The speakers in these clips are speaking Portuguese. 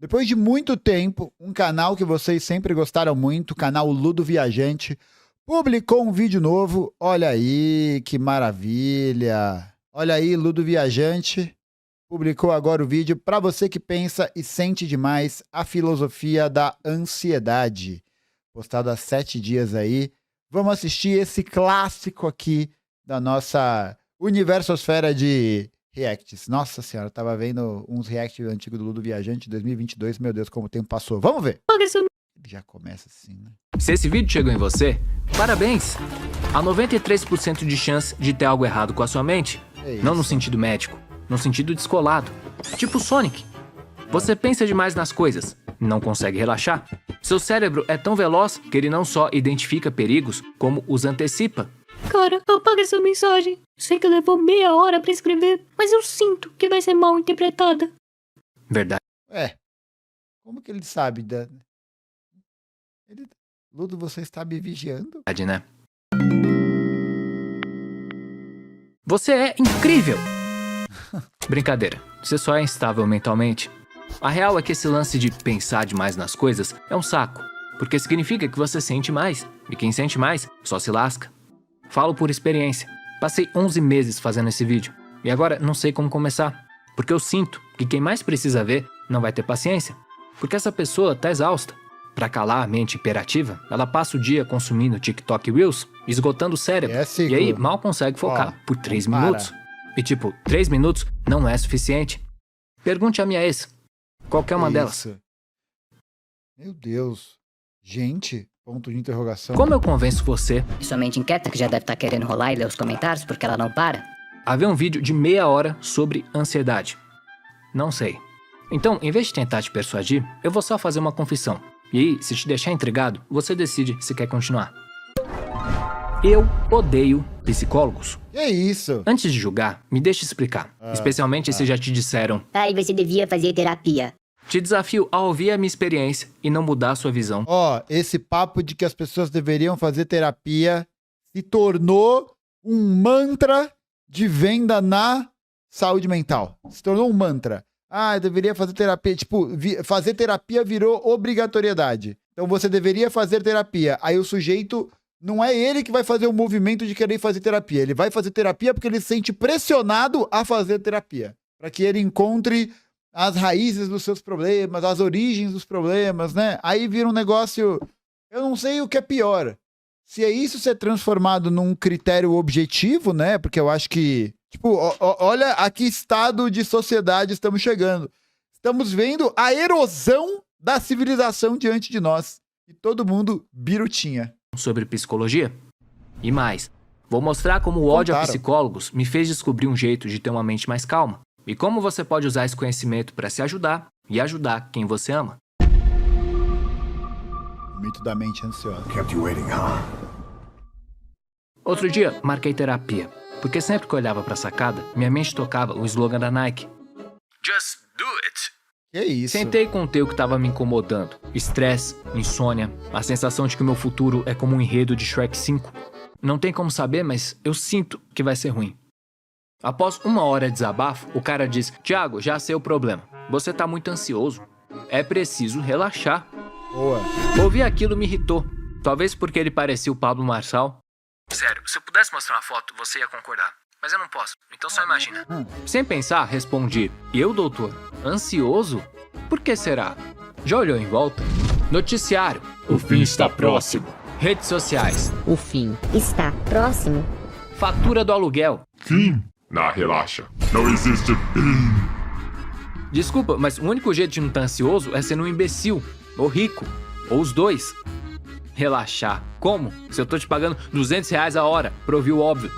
Depois de muito tempo, um canal que vocês sempre gostaram muito, o canal Ludo Viajante, publicou um vídeo novo. Olha aí, que maravilha! Olha aí, Ludo Viajante publicou agora o vídeo para você que pensa e sente demais a filosofia da ansiedade. Postado há 7 dias aí. Vamos assistir esse clássico aqui da nossa universosfera de reacts. Nossa senhora, eu tava vendo uns reacts antigos do Ludo Viajante 2022. Meu Deus, como o tempo passou. Vamos ver. Já começa assim, né? Se esse vídeo chegou em você, parabéns! Há 93% de chance de ter algo errado com a sua mente. Não no sentido médico, no sentido descolado. Tipo Sonic. Você pensa demais nas coisas, não consegue relaxar. Seu cérebro é tão veloz que ele não só identifica perigos, como os antecipa. Cara, apaga essa mensagem. Sei que levou meia hora pra escrever, mas eu sinto que vai ser mal interpretada. Verdade, Como que ele sabe da... Ludo, você está me vigiando? né? Você é incrível! Brincadeira, você só é instável mentalmente. A real é que esse lance de pensar demais nas coisas é um saco, porque significa que você sente mais, e quem sente mais só se lasca. Falo por experiência. Passei 11 meses fazendo esse vídeo, e agora não sei como começar, porque eu sinto que quem mais precisa ver não vai ter paciência, porque essa pessoa tá exausta. Pra calar a mente imperativa, ela passa o dia consumindo TikTok Reels, esgotando o cérebro, e aí mal consegue focar por 3 minutos. E tipo, 3 minutos não é suficiente. Pergunte à minha ex, qualquer uma delas. Meu Deus. Gente, ponto de interrogação. Como eu convenço você E sua mente inquieta que já deve estar querendo rolar e ler os comentários porque ela não para? a ver um vídeo de meia hora sobre ansiedade? Não sei. Então, em vez de tentar te persuadir, eu vou só fazer uma confissão. E aí, se te deixar intrigado, você decide se quer continuar. Eu odeio psicólogos. Que é isso? Antes de julgar, me deixe explicar. Especialmente se já te disseram. Aí você devia fazer terapia. Te desafio a ouvir a minha experiência e não mudar a sua visão. Esse papo de que as pessoas deveriam fazer terapia se tornou um mantra de venda na saúde mental. Se tornou um mantra. Eu deveria fazer terapia. Tipo, fazer terapia virou obrigatoriedade. Então você deveria fazer terapia. Aí o sujeito, não é ele que vai fazer o movimento de querer fazer terapia. Ele vai fazer terapia porque ele se sente pressionado a fazer terapia. Para que ele encontre as raízes dos seus problemas, as origens dos problemas, né? Aí vira um negócio... Eu não sei o que é pior. Se é isso ser transformado num critério objetivo, né? Porque eu acho que... Tipo, olha a que estado de sociedade estamos chegando. Estamos vendo a erosão da civilização diante de nós. E todo mundo birutinha. Sobre psicologia? E mais, vou mostrar como o ódio a psicólogos me fez descobrir um jeito de ter uma mente mais calma. E como você pode usar esse conhecimento para se ajudar e ajudar quem você ama. O mito da mente ansiosa. Outro dia, marquei terapia. Porque sempre que eu olhava pra sacada, minha mente tocava o slogan da Nike. Just do it. Que isso? Sentei com o teu que tava me incomodando. Estresse, insônia, a sensação de que o meu futuro é como um enredo de Shrek 5. Não tem como saber, mas eu sinto que vai ser ruim. Após 1 hora de desabafo, o cara diz: Thiago, já sei o problema. Você tá muito ansioso. É preciso relaxar. Boa. Ouvir aquilo me irritou. Talvez porque ele parecia o Pablo Marçal. Sério, se eu pudesse mostrar uma foto, você ia concordar. Mas eu não posso, então só imagina. Sem pensar, respondi: eu, doutor? Ansioso? Por que será? Já olhou em volta? Noticiário. O fim está próximo. Redes sociais. O fim está próximo. Fatura do aluguel. Fim? Relaxa. Não existe fim. Desculpa, mas o único jeito de não estar ansioso é sendo um imbecil. Ou rico. Ou os dois. Relaxar. Como? Se eu tô te pagando R$200 a hora pra ouvir o óbvio.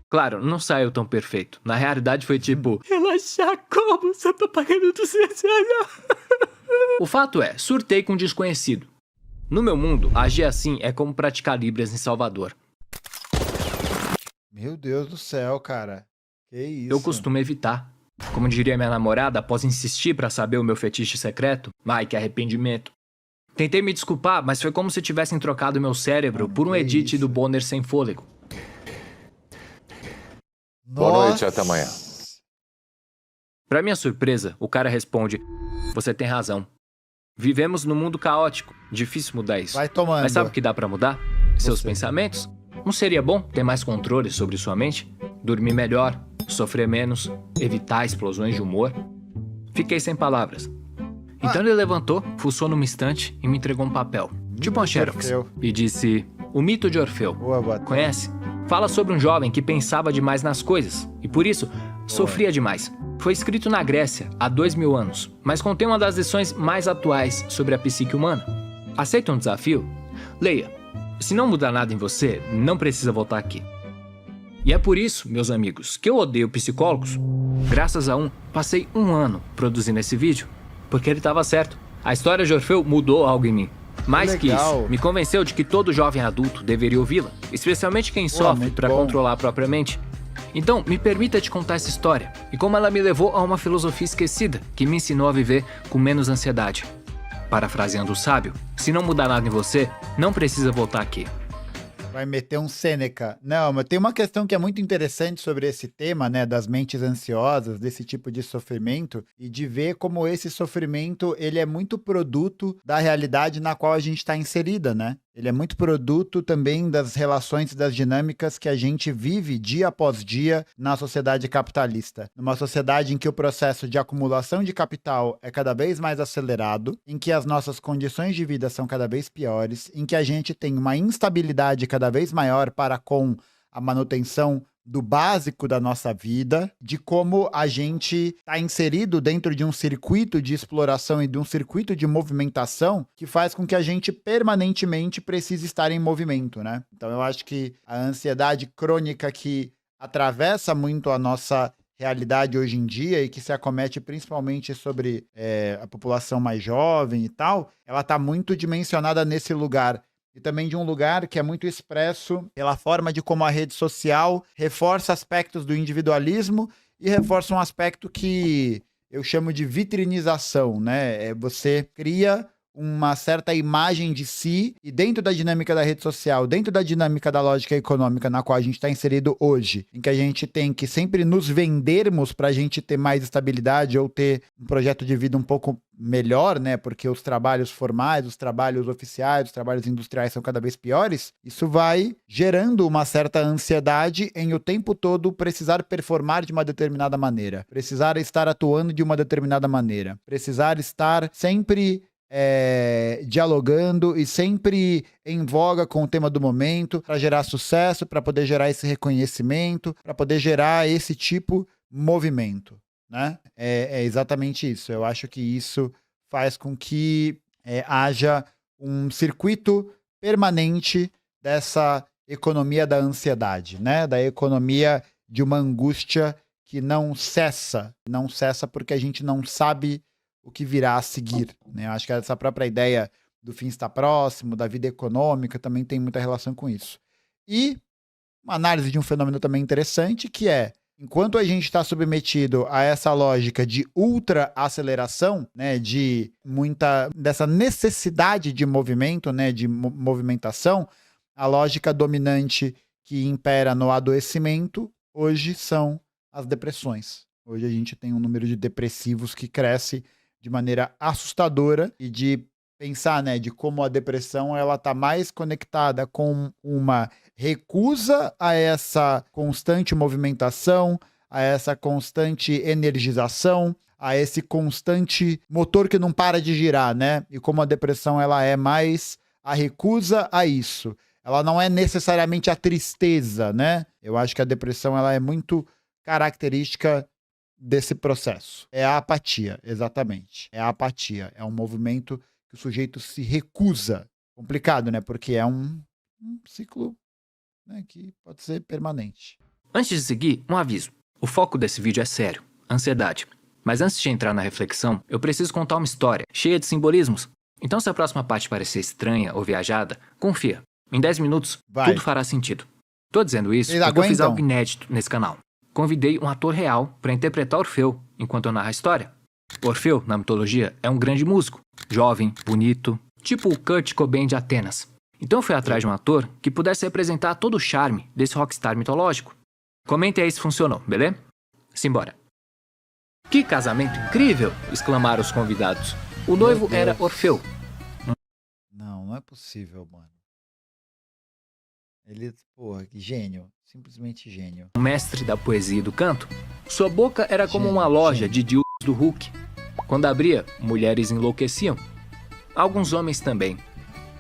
Claro, não saiu tão perfeito. Na realidade foi tipo... Relaxar como? Se eu tô pagando R$200 a hora? O fato é, surtei com um desconhecido. No meu mundo, agir assim é como praticar Libras em Salvador. Meu Deus do céu, cara. Que isso? Eu costumo evitar. Como diria minha namorada, após insistir pra saber o meu fetiche secreto, ai, que arrependimento. Tentei me desculpar, mas foi como se tivessem trocado meu cérebro por um edit do Bonner sem fôlego. Nossa. Boa noite, até amanhã. Pra minha surpresa, o cara responde: você tem razão. Vivemos num mundo caótico, difícil mudar isso. Vai tomando. Mas sabe o que dá pra mudar? Seus Você. pensamentos. Não seria bom ter mais controle sobre sua mente? Dormir melhor, sofrer menos, evitar explosões de humor? Fiquei sem palavras. Então ele levantou, fuçou numa estante e me entregou um papel, tipo uma xerox, Orfeu. e disse: O mito de Orfeu. Boa, boa. Conhece? Fala sobre um jovem que pensava demais nas coisas e por isso sofria demais. Foi escrito na Grécia há 2000 anos, mas contém uma das lições mais atuais sobre a psique humana. Aceita um desafio? Leia. Se não mudar nada em você, não precisa voltar aqui. E é por isso, meus amigos, que eu odeio psicólogos. Graças a passei 1 ano produzindo esse vídeo, porque ele estava certo. A história de Orfeu mudou algo em mim. Mais que Legal. isso, me convenceu de que todo jovem adulto deveria ouvi-la, especialmente quem sofre muito para bom. controlar a própria mente. Então, me permita te contar essa história e como ela me levou a uma filosofia esquecida que me ensinou a viver com menos ansiedade. Parafraseando o sábio, se não mudar nada em você, não precisa voltar aqui. Vai meter um Sêneca. Não, mas tem uma questão que é muito interessante sobre esse tema, né, das mentes ansiosas, desse tipo de sofrimento, e de ver como esse sofrimento, ele é muito produto da realidade na qual a gente está inserida, né? Ele é muito produto também das relações e das dinâmicas que a gente vive dia após dia na sociedade capitalista. Numa sociedade em que o processo de acumulação de capital é cada vez mais acelerado, em que as nossas condições de vida são cada vez piores, em que a gente tem uma instabilidade cada vez maior para com a manutenção do básico da nossa vida, de como a gente está inserido dentro de um circuito de exploração e de um circuito de movimentação que faz com que a gente permanentemente precise estar em movimento, né? Então eu acho que a ansiedade crônica que atravessa muito a nossa realidade hoje em dia e que se acomete principalmente sobre a população mais jovem e tal, ela está muito dimensionada nesse lugar. E também de um lugar que é muito expresso pela forma de como a rede social reforça aspectos do individualismo e reforça um aspecto que eu chamo de vitrinização, né? Você cria uma certa imagem de si e dentro da dinâmica da rede social, dentro da dinâmica da lógica econômica na qual a gente está inserido hoje, em que a gente tem que sempre nos vendermos para a gente ter mais estabilidade ou ter um projeto de vida um pouco melhor, né? Porque os trabalhos formais, os trabalhos oficiais, os trabalhos industriais são cada vez piores. Isso vai gerando uma certa ansiedade em o tempo todo precisar performar de uma determinada maneira, precisar estar atuando de uma determinada maneira, precisar estar sempre dialogando e sempre em voga com o tema do momento para gerar sucesso, para poder gerar esse reconhecimento, para poder gerar esse tipo de movimento, né? É exatamente isso. Eu acho que isso faz com que haja um circuito permanente dessa economia da ansiedade, né? Da economia de uma angústia que não cessa porque a gente não sabe o que virá a seguir, né? Eu acho que essa própria ideia do fim está próximo, da vida econômica, também tem muita relação com isso. E uma análise de um fenômeno também interessante, que é, enquanto a gente está submetido a essa lógica de ultra-aceleração, né, dessa necessidade de movimento, né, de movimentação, a lógica dominante que impera no adoecimento, hoje são as depressões. Hoje a gente tem um número de depressivos que cresce de maneira assustadora e de pensar, né, de como a depressão ela está mais conectada com uma recusa a essa constante movimentação, a essa constante energização, a esse constante motor que não para de girar, né? E como a depressão ela é mais a recusa a isso. Ela não é necessariamente a tristeza, né? Eu acho que a depressão ela é muito característica desse processo. É a apatia, exatamente. É a apatia. É um movimento que o sujeito se recusa. Complicado, né? Porque é um ciclo, né, que pode ser permanente. Antes de seguir, um aviso. O foco desse vídeo é sério, ansiedade. Mas antes de entrar na reflexão, eu preciso contar uma história cheia de simbolismos. Então se a próxima parte parecer estranha ou viajada, confia. Em 10 minutos, tudo fará sentido. Tô dizendo isso porque eu fiz algo inédito nesse canal. Convidei um ator real para interpretar Orfeu enquanto eu narro a história. Orfeu, na mitologia, é um grande músico, jovem, bonito, tipo o Kurt Cobain de Atenas. Então eu fui atrás de um ator que pudesse representar todo o charme desse rockstar mitológico. Comentem aí se funcionou, beleza? Simbora. Que casamento incrível! Exclamaram os convidados. O noivo Deus. era Orfeu. Não é possível, mano. Ele, porra, que gênio. Simplesmente gênio. Um mestre da poesia e do canto. Sua boca era como Gênio, uma loja gênio. de dildos do Hulk. Quando abria, mulheres enlouqueciam. Alguns homens também.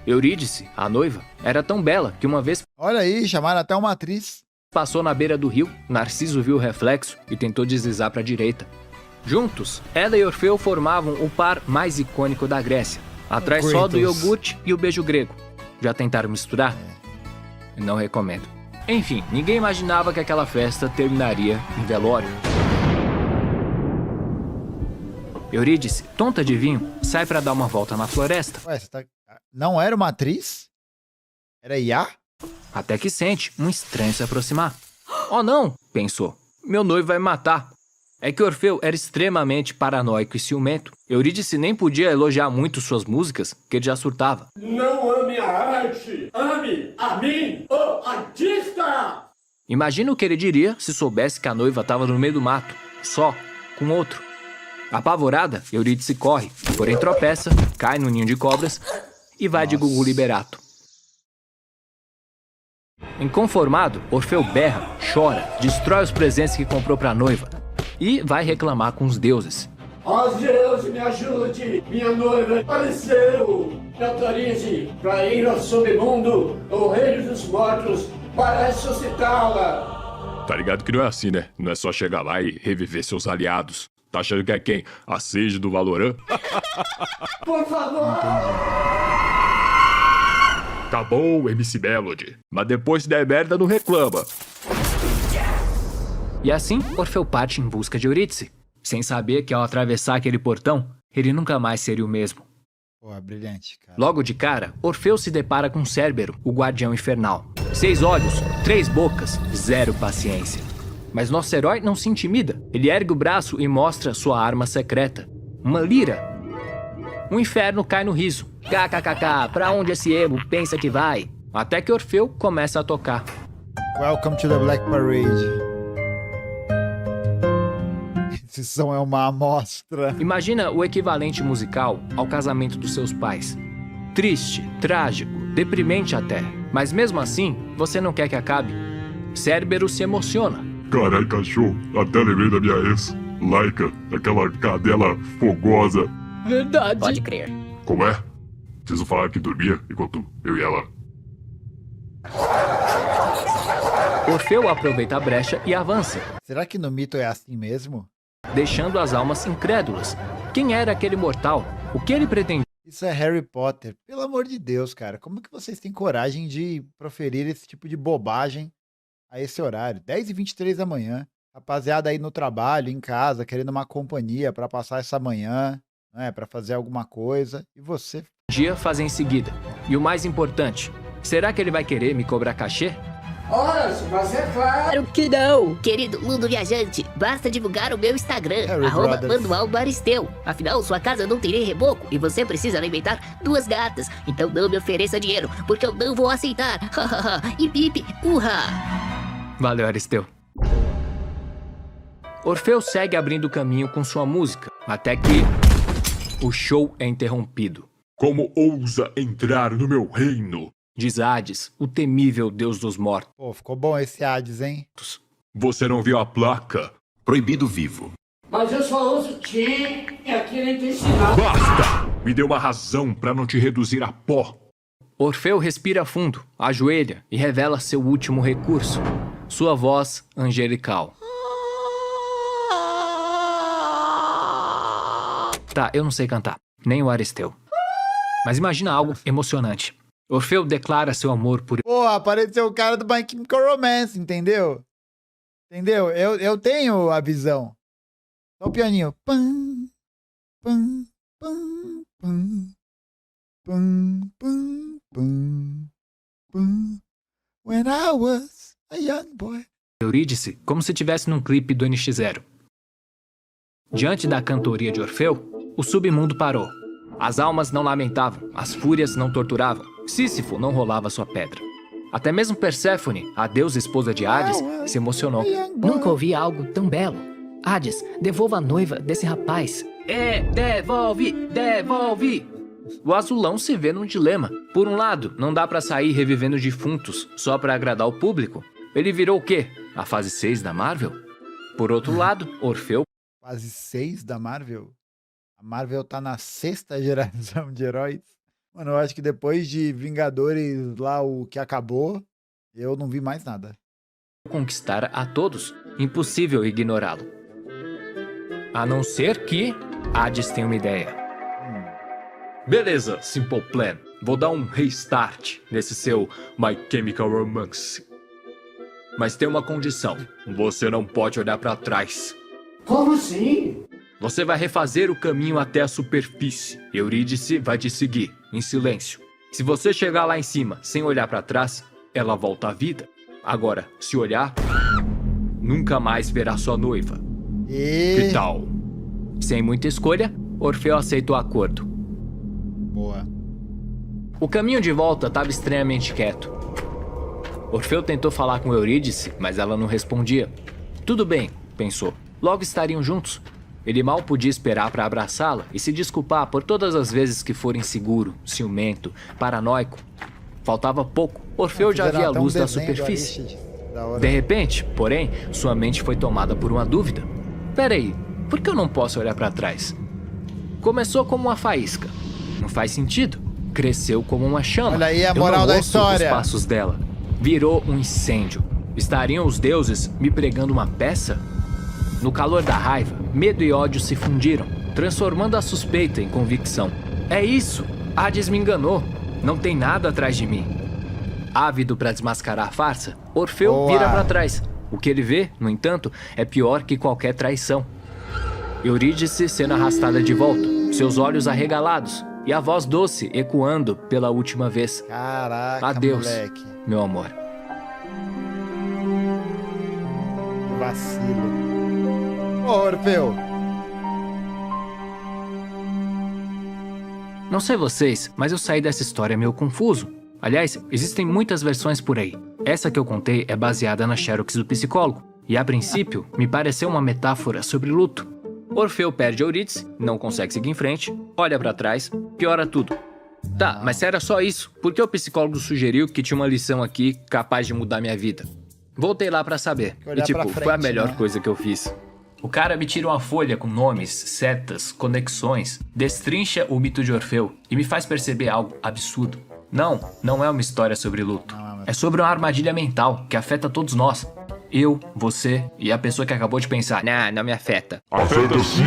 Eurídice, a noiva, era tão bela que uma vez Olha aí, chamaram até uma atriz. passou na beira do rio, Narciso viu o reflexo e tentou deslizar para a direita. Juntos, ela e Orfeu formavam o par mais icônico da Grécia. Atrás só do Kratos. iogurte e o beijo grego. Já tentaram misturar? Não recomendo. Enfim, ninguém imaginava que aquela festa terminaria em velório. Eurídice, tonta de vinho, sai para dar uma volta na floresta. Ué, você tá... Não era uma atriz? Era Iá? Até que sente um estranho se aproximar. Oh não, pensou. Meu noivo vai me matar. É que Orfeu era extremamente paranoico e ciumento. Eurídice nem podia elogiar muito suas músicas, que ele já surtava. Não ame a arte, ame a mim, o artista! Imagina o que ele diria se soubesse que a noiva estava no meio do mato, só, com outro. Apavorada, Eurídice corre, porém tropeça, cai no ninho de cobras e vai de Gugu Liberato. Inconformado, Orfeu berra, chora, destrói os presentes que comprou para a noiva e vai reclamar com os deuses. Ó Deus, me ajude! Minha noiva apareceu! Me autorize para ir ao submundo, ao reino dos mortos, para ressuscitá-la! Tá ligado que não é assim, né? Não é só chegar lá e reviver seus aliados. Tá achando que é quem? A Sage do Valorant? Por favor! Tá bom, MC Melody. Mas depois se der merda, não reclama. E assim, Orfeu parte em busca de Eurídice, sem saber que ao atravessar aquele portão, ele nunca mais seria o mesmo. Pô, brilhante, cara. Logo de cara, Orfeu se depara com Cérbero, o guardião infernal. 6 olhos, 3 bocas, 0 paciência. Mas nosso herói não se intimida. Ele ergue o braço e mostra sua arma secreta, uma lira. O inferno cai no riso. KKKK, pra onde esse emo pensa que vai? Até que Orfeu começa a tocar. Welcome to the Black Parade. Esse som é uma amostra. Imagina o equivalente musical ao casamento dos seus pais. Triste, trágico, deprimente até. Mas mesmo assim, você não quer que acabe. Cérbero se emociona. Carai, cachorro. Até lembrei da minha ex. Laika, aquela cadela fogosa. Verdade. Pode crer. Como é? Preciso falar que dormia enquanto eu e ela... Orfeu aproveita a brecha e avança, Será que no mito é assim mesmo? deixando as almas incrédulas. Quem era aquele mortal? O que ele pretendia? Isso é Harry Potter. Pelo amor de Deus, cara. Como que vocês têm coragem de proferir esse tipo de bobagem a esse horário? 10h23 da manhã. Rapaziada aí no trabalho, em casa, querendo uma companhia pra passar essa manhã, né? Pra fazer alguma coisa. E você? Fazer em seguida. E o mais importante, será que ele vai querer me cobrar cachê? Ora, mas é claro! Claro que não. Querido Mundo Viajante, basta divulgar o meu Instagram, Harry arroba Brothers. Manual Maristeu. Afinal, sua casa não tem nem reboco e você precisa alimentar 2 gatas. Então não me ofereça dinheiro, porque eu não vou aceitar. E pipe, urra! Valeu, Aristeu. Orfeu segue abrindo caminho com sua música, até que o show é interrompido. Como ousa entrar no meu reino? Diz Hades, o temível deus dos mortos. Pô, ficou bom esse Hades, hein? Você não viu a placa? Proibido vivo. Mas eu só uso Tim e aqui nem tem sinal. Basta! Me dê uma razão pra não te reduzir a pó. Orfeu respira fundo, ajoelha e revela seu último recurso. Sua voz angelical. Tá, eu não sei cantar, nem o Aristeu. Mas imagina algo emocionante. Orfeu declara seu amor por... Pô, apareceu o cara do My Chemical Romance, entendeu? Entendeu? Eu tenho a visão. Só o pianinho. Pam, pam, pam, pam, pam, pam, pam, pam. When I was a young boy. Eurídice, como se estivesse num clipe do NX0. Diante da cantoria de Orfeu, o submundo parou. As almas não lamentavam, as fúrias não torturavam, Sísifo não rolava sua pedra. Até mesmo Perséfone, a deusa esposa de Hades, se emocionou. Nunca ouvi algo tão belo. Hades, devolva a noiva desse rapaz. Devolve! O azulão se vê num dilema. Por um lado, não dá pra sair revivendo defuntos só pra agradar o público. Ele virou o quê? A fase 6 da Marvel? Por outro lado, Orfeu... Fase 6 da Marvel? A Marvel tá na 6ª geração de heróis. Mano, eu acho que depois de Vingadores lá, o que acabou, eu não vi mais nada. conquistar a todos. Impossível ignorá-lo. A não ser que Hades tenha uma ideia. Beleza, Simple Plan. Vou dar um restart nesse seu My Chemical Romance. Mas tem uma condição. Você não pode olhar pra trás. Como assim? Você vai refazer o caminho até a superfície. Eurídice vai te seguir, em silêncio. Se você chegar lá em cima sem olhar pra trás, ela volta à vida. Agora, se olhar, nunca mais verá sua noiva. Que tal? Sem muita escolha, Orfeu aceita o acordo. Boa. O caminho de volta estava extremamente quieto. Orfeu tentou falar com Eurídice, mas ela não respondia. Tudo bem, pensou. Logo estariam juntos. Ele mal podia esperar para abraçá-la e se desculpar por todas as vezes que for inseguro, ciumento, paranoico. Faltava pouco. Orfeu já via a luz da superfície. De repente, porém, sua mente foi tomada por uma dúvida. Peraí, por que eu não posso olhar para trás? Começou como uma faísca. Não faz sentido. Cresceu como uma chama. Olha aí a Eu moral não da ouço história. Os passos dela. Virou um incêndio. Estariam os deuses me pregando uma peça? No calor da raiva, medo e ódio se fundiram, transformando a suspeita em convicção. É isso! Hades me enganou. Não tem nada atrás de mim. Ávido para desmascarar a farsa, Orfeu vira para trás. O que ele vê, no entanto, é pior que qualquer traição. Eurídice sendo arrastada de volta, seus olhos arregalados e a voz doce ecoando pela última vez. Caraca, Adeus, moleque. meu amor. Vacilo. Ô, Orfeu. Não sei vocês, mas eu saí dessa história meio confuso. Aliás, existem muitas versões por aí. Essa que eu contei é baseada na Xerox do psicólogo. E a princípio, me pareceu uma metáfora sobre luto. Orfeu perde Eurídice, não consegue seguir em frente, olha pra trás, piora tudo. Tá, mas se era só isso, por que o psicólogo sugeriu que tinha uma lição aqui capaz de mudar minha vida? Voltei lá pra saber. E tipo, foi a melhor coisa que eu fiz. O cara me tira uma folha com nomes, setas, conexões, destrincha o mito de Orfeu e me faz perceber algo absurdo. Não é uma história sobre luto. É sobre uma armadilha mental que afeta todos nós. Eu, você e a pessoa que acabou de pensar, não me afeta. Afeta sim,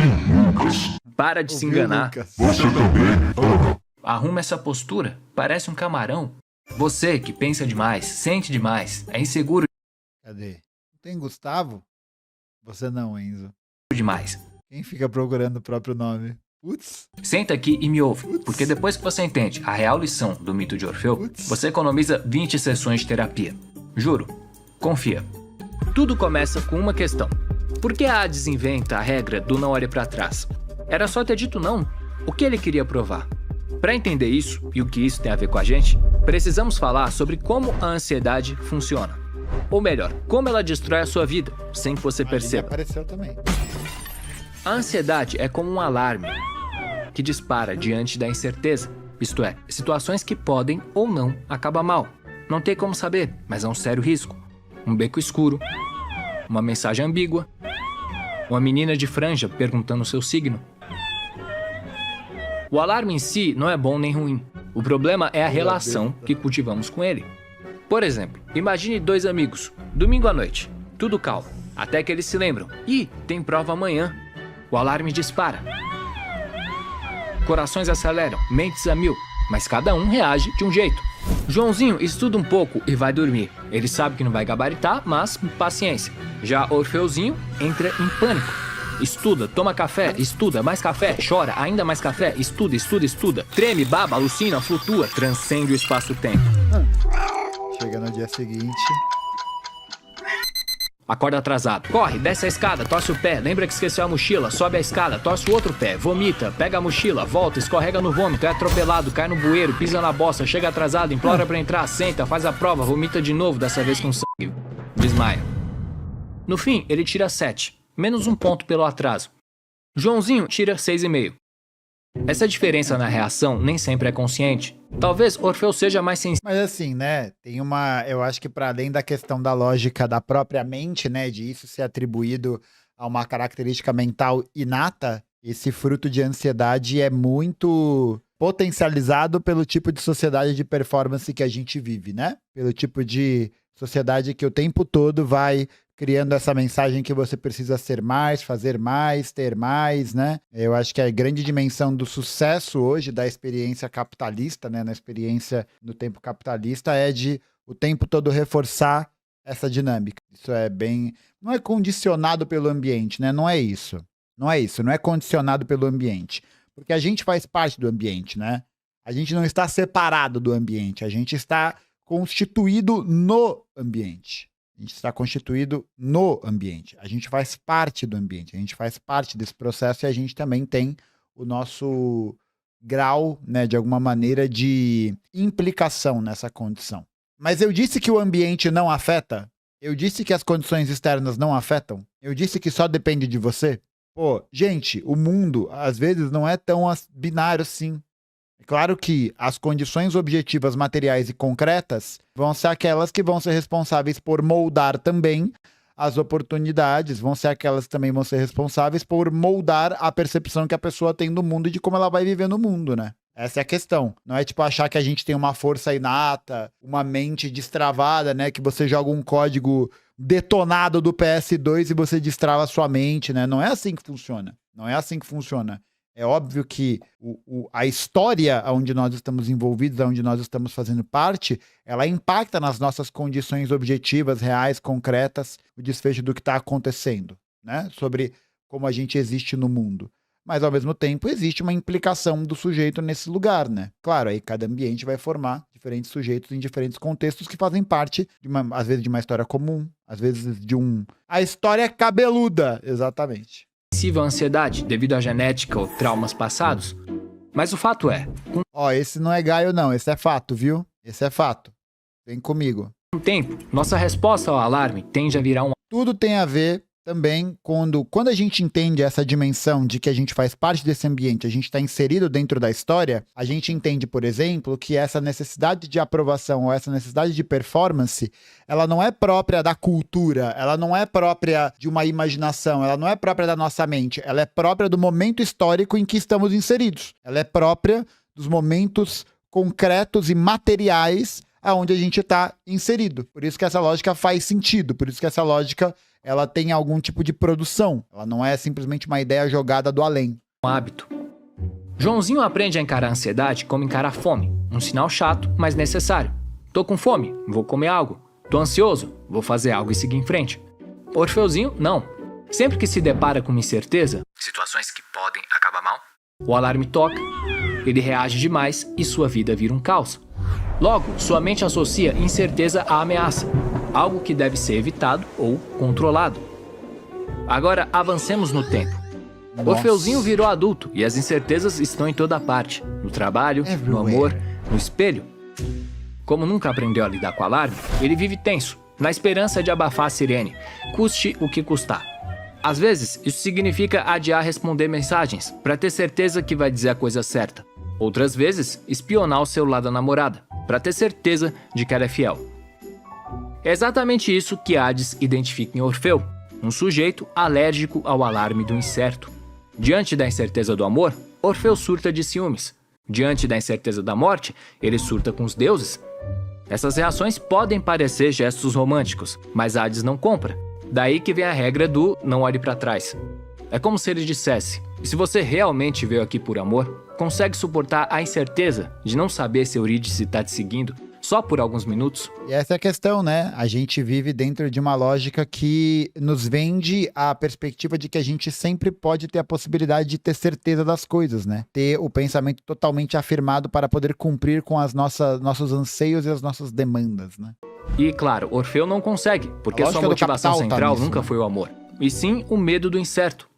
Lucas. Para de se enganar. Você também. Arruma essa postura, parece um camarão. Você que pensa demais, sente demais, é inseguro Cadê? Tem Gustavo? Você não, Enzo. demais. Quem fica procurando o próprio nome? Putz. Senta aqui e me ouve, porque depois que você entende a real lição do mito de Orfeu, você economiza 20 sessões de terapia. Juro, confia. Tudo começa com uma questão. Por que Hades inventa a regra do não olhe pra trás? Era só ter dito não. O que ele queria provar? Para entender isso e o que isso tem a ver com a gente, precisamos falar sobre como a ansiedade funciona. Ou melhor, como ela destrói a sua vida, sem que você perceba. Apareceu também. A ansiedade é como um alarme que dispara diante da incerteza. Isto é, situações que podem ou não acabar mal. Não tem como saber, mas é um sério risco. Um beco escuro, uma mensagem ambígua, uma menina de franja perguntando o seu signo. O alarme em si não é bom nem ruim. O problema é a relação que cultivamos com ele. Por exemplo, imagine dois amigos, domingo à noite, tudo calmo, até que eles se lembram. Ih, tem prova amanhã. O alarme dispara. Corações aceleram, mentes a mil, mas cada um reage de um jeito. Joãozinho estuda um pouco e vai dormir. Ele sabe que não vai gabaritar, mas paciência. Já Orfeuzinho entra em pânico. Estuda, toma café, estuda, mais café, chora, ainda mais café, estuda, estuda, estuda. Treme, baba, alucina, flutua, transcende o espaço-tempo. Chega no dia seguinte. Acorda atrasado. Corre, desce a escada, torce o pé, lembra que esqueceu a mochila, sobe a escada, torce o outro pé, vomita, pega a mochila, volta, escorrega no vômito, é atropelado, cai no bueiro, pisa na bosta, chega atrasado, implora pra entrar, senta, faz a prova, vomita de novo, dessa vez com sangue. Desmaia. No fim, ele tira 7. menos 1 ponto pelo atraso. Joãozinho tira 6,5. Essa diferença na reação nem sempre é consciente. Talvez Orfeu seja mais sensível. Mas assim, né, tem uma... Eu acho que para além da questão da lógica da própria mente, né, de isso ser atribuído a uma característica mental inata, esse fruto de ansiedade é muito potencializado pelo tipo de sociedade de performance que a gente vive, né? Pelo tipo de sociedade que o tempo todo vai criando essa mensagem que você precisa ser mais, fazer mais, ter mais, né? Eu acho que a grande dimensão do sucesso hoje da experiência capitalista, né, na experiência no tempo capitalista, é de o tempo todo reforçar essa dinâmica. Isso é bem... Não é condicionado pelo ambiente, né? Não é isso. Não é isso, não é condicionado pelo ambiente. Porque a gente faz parte do ambiente, né? A gente não está separado do ambiente, a gente está constituído no ambiente. A gente está constituído no ambiente. A gente faz parte do ambiente, a gente faz parte desse processo e a gente também tem o nosso grau, né, de alguma maneira, de implicação nessa condição. Mas eu disse que o ambiente não afeta? Eu disse que as condições externas não afetam? Eu disse que só depende de você? Pô, gente, o mundo, às vezes, não é tão binário assim. É claro que as condições objetivas, materiais e concretas vão ser aquelas que vão ser responsáveis por moldar também as oportunidades, vão ser aquelas que também vão ser responsáveis por moldar a percepção que a pessoa tem do mundo e de como ela vai viver no mundo, né? Essa é a questão. Não é tipo achar que a gente tem uma força inata, uma mente destravada, né? Que você joga um código detonado do PS2 e você destrava a sua mente, né? Não é assim que funciona. Não é assim que funciona. É óbvio que a história onde nós estamos envolvidos, onde nós estamos fazendo parte, ela impacta nas nossas condições objetivas, reais, concretas, o desfecho do que está acontecendo, né? Sobre como a gente existe no mundo. Mas, ao mesmo tempo, existe uma implicação do sujeito nesse lugar, né? Claro, aí cada ambiente vai formar diferentes sujeitos em diferentes contextos que fazem parte, às vezes, de uma história comum, às vezes de A história é cabeluda, exatamente. Sensível à ansiedade devido à genética ou traumas passados. Mas o fato é, Ó, esse não é gaio não, esse é fato, viu? Esse é fato. Vem comigo. com o tempo, nossa resposta ao alarme tende a virar um Tudo tem a ver também quando a gente entende essa dimensão de que a gente faz parte desse ambiente, a gente está inserido dentro da história, a gente entende, por exemplo, que essa necessidade de aprovação ou essa necessidade de performance, ela não é própria da cultura, ela não é própria de uma imaginação, ela não é própria da nossa mente, ela é própria do momento histórico em que estamos inseridos. Ela é própria dos momentos concretos e materiais aonde a gente está inserido. Por isso que essa lógica faz sentido, por isso que essa lógica ela tem algum tipo de produção. Ela não é simplesmente uma ideia jogada do além. hábito. Joãozinho aprende a encarar a ansiedade como encarar a fome, um sinal chato, mas necessário. Tô com fome, vou comer algo. Tô ansioso, vou fazer algo e seguir em frente. Orfeuzinho, não. Sempre que se depara com uma incerteza, situações que podem acabar mal, o alarme toca, ele reage demais e sua vida vira um caos. Logo, sua mente associa incerteza à ameaça, algo que deve ser evitado ou controlado. Agora, avancemos no tempo. Orfeuzinho virou adulto e as incertezas estão em toda parte. No trabalho, no amor, no espelho. Como nunca aprendeu a lidar com o alarme, ele vive tenso, na esperança de abafar a sirene, custe o que custar. Às vezes, isso significa adiar responder mensagens, para ter certeza que vai dizer a coisa certa. Outras vezes, espionar o celular da namorada, para ter certeza de que ela é fiel. É exatamente isso que Hades identifica em Orfeu, um sujeito alérgico ao alarme do incerto. Diante da incerteza do amor, Orfeu surta de ciúmes. Diante da incerteza da morte, ele surta com os deuses. Essas reações podem parecer gestos românticos, mas Hades não compra. Daí que vem a regra do não olhe para trás. É como se ele dissesse: se você realmente veio aqui por amor, consegue suportar a incerteza de não saber se Eurídice está te seguindo só por alguns minutos? E essa é a questão, né? A gente vive dentro de uma lógica que nos vende a perspectiva de que a gente sempre pode ter a possibilidade de ter certeza das coisas, né? Ter o pensamento totalmente afirmado para poder cumprir com as nossos anseios e as nossas demandas, né? E claro, Orfeu não consegue, porque sua motivação central nunca foi o amor, e sim o medo do incerto.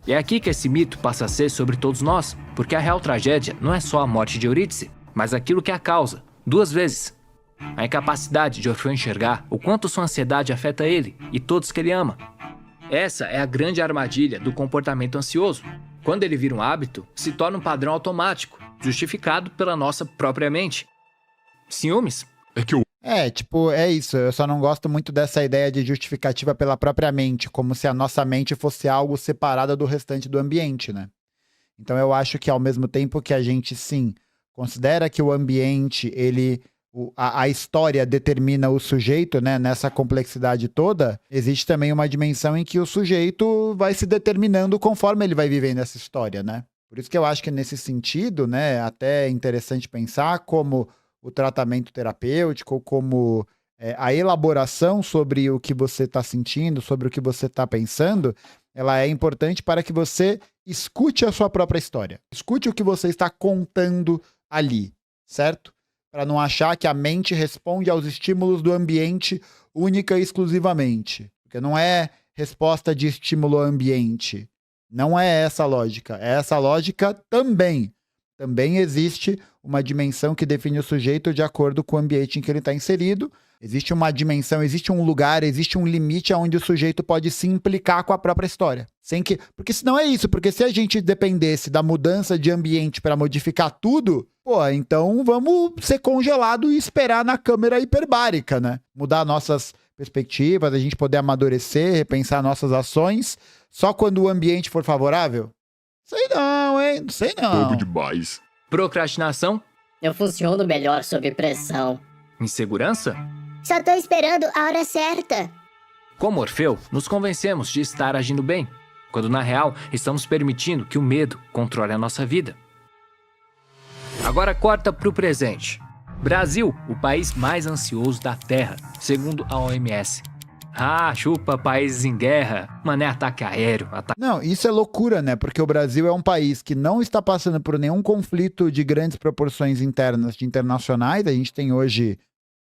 É aqui que esse mito passa a ser sobre todos nós, porque a real tragédia não é só a morte de Eurídice, mas aquilo que é a causa, 2 vezes. A incapacidade de Orfeu enxergar o quanto sua ansiedade afeta ele e todos que ele ama. Essa é a grande armadilha do comportamento ansioso. Quando ele vira um hábito, se torna um padrão automático, justificado pela nossa própria mente. Ciúmes? É que eu É isso. Eu só não gosto muito dessa ideia de justificativa pela própria mente, como se a nossa mente fosse algo separada do restante do ambiente, né? Então eu acho que ao mesmo tempo que a gente, sim, considera que o ambiente, a história determina o sujeito, né, nessa complexidade toda, existe também uma dimensão em que o sujeito vai se determinando conforme ele vai vivendo essa história, né? Por isso que eu acho que nesse sentido, né, até é interessante pensar como o tratamento terapêutico, como a elaboração sobre o que você está sentindo, sobre o que você está pensando, ela é importante para que você escute a sua própria história. Escute o que você está contando ali, certo? Para não achar que a mente responde aos estímulos do ambiente única e exclusivamente. Porque não é resposta de estímulo ao ambiente. Não é essa a lógica. É essa lógica também. Também existe uma dimensão que define o sujeito de acordo com o ambiente em que ele está inserido. Existe uma dimensão, existe um lugar, existe um limite onde o sujeito pode se implicar com a própria história. Porque senão é isso, porque se a gente dependesse da mudança de ambiente para modificar tudo, então vamos ser congelado e esperar na câmera hiperbárica, né? Mudar nossas perspectivas, a gente poder amadurecer, repensar nossas ações, só quando o ambiente for favorável? Sei não, hein? Não sei não. bobo demais. Procrastinação? Eu funciono melhor sob pressão. Insegurança? Só tô esperando a hora certa. Como Orfeu, nos convencemos de estar agindo bem, quando na real estamos permitindo que o medo controle a nossa vida. Agora corta pro presente. Brasil, o país mais ansioso da Terra, segundo a OMS. Ah, chupa países em guerra, mané ataque aéreo, Não, isso é loucura, né? Porque o Brasil é um país que não está passando por nenhum conflito de grandes proporções internas de internacionais. A gente tem hoje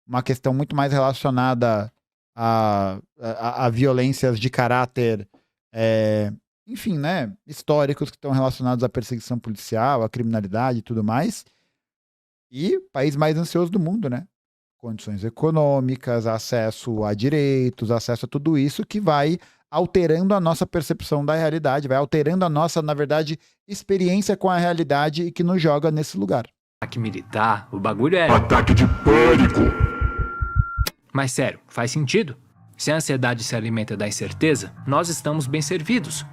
uma questão muito mais relacionada a violências de caráter, enfim, né? Históricos que estão relacionados à perseguição policial, à criminalidade e tudo mais. E país mais ansioso do mundo, né? Condições econômicas, acesso a direitos, acesso a tudo isso que vai alterando a nossa percepção da realidade, vai alterando a nossa, na verdade, experiência com a realidade e que nos joga nesse lugar. ataque militar, o bagulho é... Ataque de pânico. Mas sério, faz sentido? Se a ansiedade se alimenta da incerteza, nós estamos bem servidos.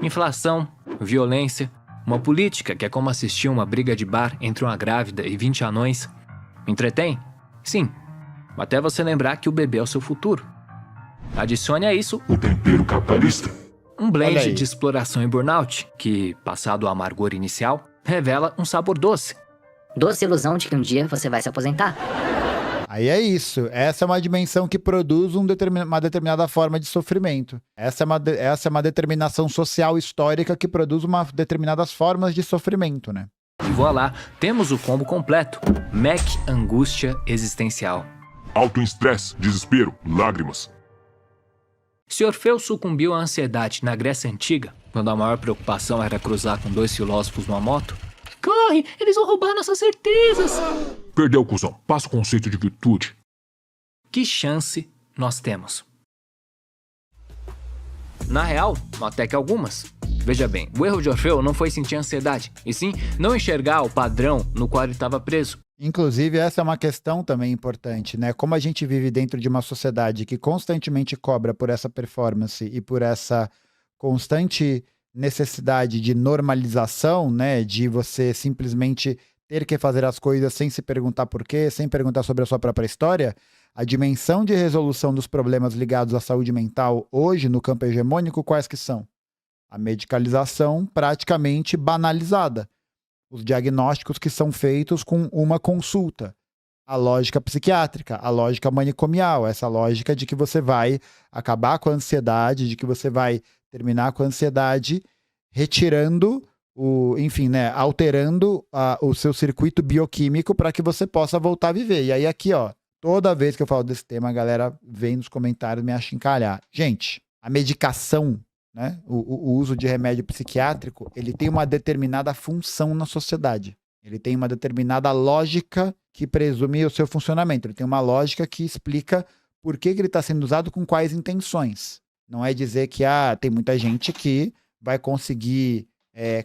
Inflação, violência, uma política que é como assistir uma briga de bar entre uma grávida e 20 anões. Entretém? Sim. Até você lembrar que o bebê é o seu futuro. Adicione a isso O tempero capitalista. um Olha blend aí. de exploração e burnout, que, passado o amargor inicial, revela um sabor doce. Doce ilusão de que um dia você vai se aposentar. Aí é isso. Essa é uma dimensão que produz uma determinada forma de sofrimento. Essa é uma determinação social histórica que produz determinadas formas de sofrimento, né? E voilá, temos o combo completo. Mac Angústia Existencial. Alto estresse, desespero, lágrimas. Se Orfeu sucumbiu à ansiedade na Grécia Antiga, quando a maior preocupação era cruzar com 2 filósofos numa moto, Corre, eles vão roubar nossas certezas. Perdeu, cuzão. Passa o conceito de virtude. que chance nós temos? Na real, até que algumas. Veja bem, o erro de Orfeu não foi sentir ansiedade, e sim não enxergar o padrão no qual ele estava preso. Inclusive, essa é uma questão também importante, né? Como a gente vive dentro de uma sociedade que constantemente cobra por essa performance e por essa constante necessidade de normalização, né? De você simplesmente ter que fazer as coisas sem se perguntar por quê, sem perguntar sobre a sua própria história, a dimensão de resolução dos problemas ligados à saúde mental hoje no campo hegemônico, quais que são? A medicalização praticamente banalizada. Os diagnósticos que são feitos com uma consulta. A lógica psiquiátrica, a lógica manicomial, essa lógica de que você vai acabar com a ansiedade, de que você vai terminar com a ansiedade, retirando, enfim, né, alterando o seu circuito bioquímico para que você possa voltar a viver. E aí aqui, ó, toda vez que eu falo desse tema, a galera vem nos comentários me achincalhar. Gente, a medicação, né, o uso de remédio psiquiátrico, ele tem uma determinada função na sociedade. Ele tem uma determinada lógica que presume o seu funcionamento. Ele tem uma lógica que explica por que ele está sendo usado com quais intenções. Não é dizer que tem muita gente que vai conseguir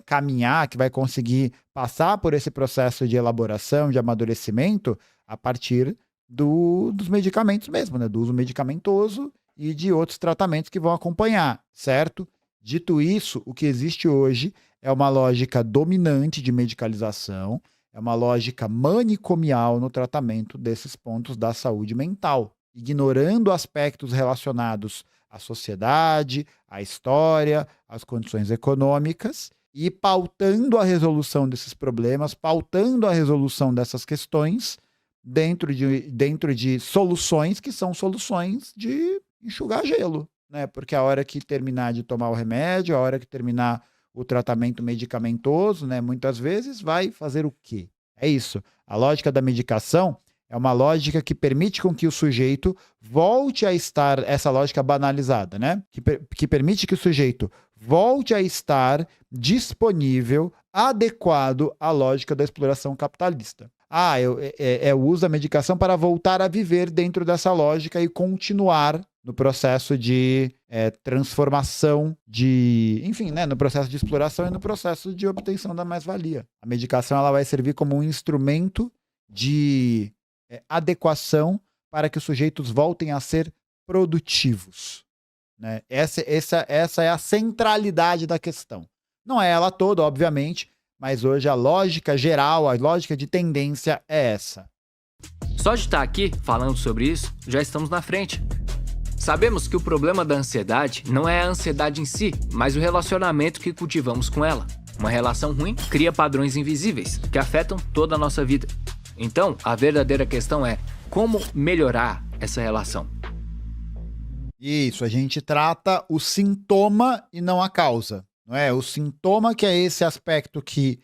caminhar, que vai conseguir passar por esse processo de elaboração, de amadurecimento, a partir dos medicamentos mesmo, né? Do uso medicamentoso e de outros tratamentos que vão acompanhar, certo? Dito isso, o que existe hoje é uma lógica dominante de medicalização, é uma lógica manicomial no tratamento desses pontos da saúde mental, ignorando aspectos relacionados à sociedade, à história, às condições econômicas e pautando a resolução desses problemas, pautando a resolução dessas questões dentro de soluções que são soluções de enxugar gelo, né? Porque a hora que terminar de tomar o remédio, a hora que terminar o tratamento medicamentoso, né, muitas vezes vai fazer o quê? É isso. A lógica da medicação é uma lógica que permite com que o sujeito volte a estar, essa lógica banalizada, né? Que permite que o sujeito volte a estar disponível, adequado à lógica da exploração capitalista. Eu uso a medicação para voltar a viver dentro dessa lógica e continuar no processo de transformação, enfim, né, no processo de exploração e no processo de obtenção da mais-valia. A medicação ela vai servir como um instrumento de adequação para que os sujeitos voltem a ser produtivos, né? Essa é a centralidade da questão. Não é ela toda, obviamente, mas hoje a lógica geral, a lógica de tendência é essa. Só de estar aqui falando sobre isso, já estamos na frente. Sabemos que o problema da ansiedade não é a ansiedade em si, mas o relacionamento que cultivamos com ela. Uma relação ruim cria padrões invisíveis que afetam toda a nossa vida. Então, a verdadeira questão é como melhorar essa relação. Isso, a gente trata o sintoma e não a causa, não é? O sintoma que é esse aspecto que,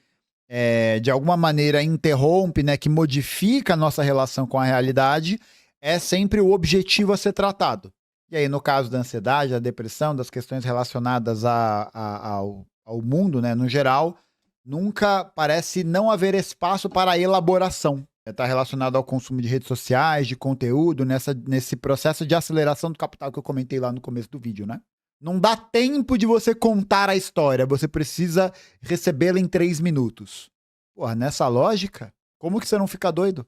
de alguma maneira, interrompe, né, que modifica a nossa relação com a realidade, é sempre o objetivo a ser tratado. E aí, no caso da ansiedade, da depressão, das questões relacionadas ao mundo, né, no geral, nunca parece não haver espaço para a elaboração. Está relacionado ao consumo de redes sociais, de conteúdo, nesse processo de aceleração do capital que eu comentei lá no começo do vídeo, né? Não dá tempo de você contar a história, você precisa recebê-la em 3 minutos. Porra, nessa lógica, como que você não fica doido?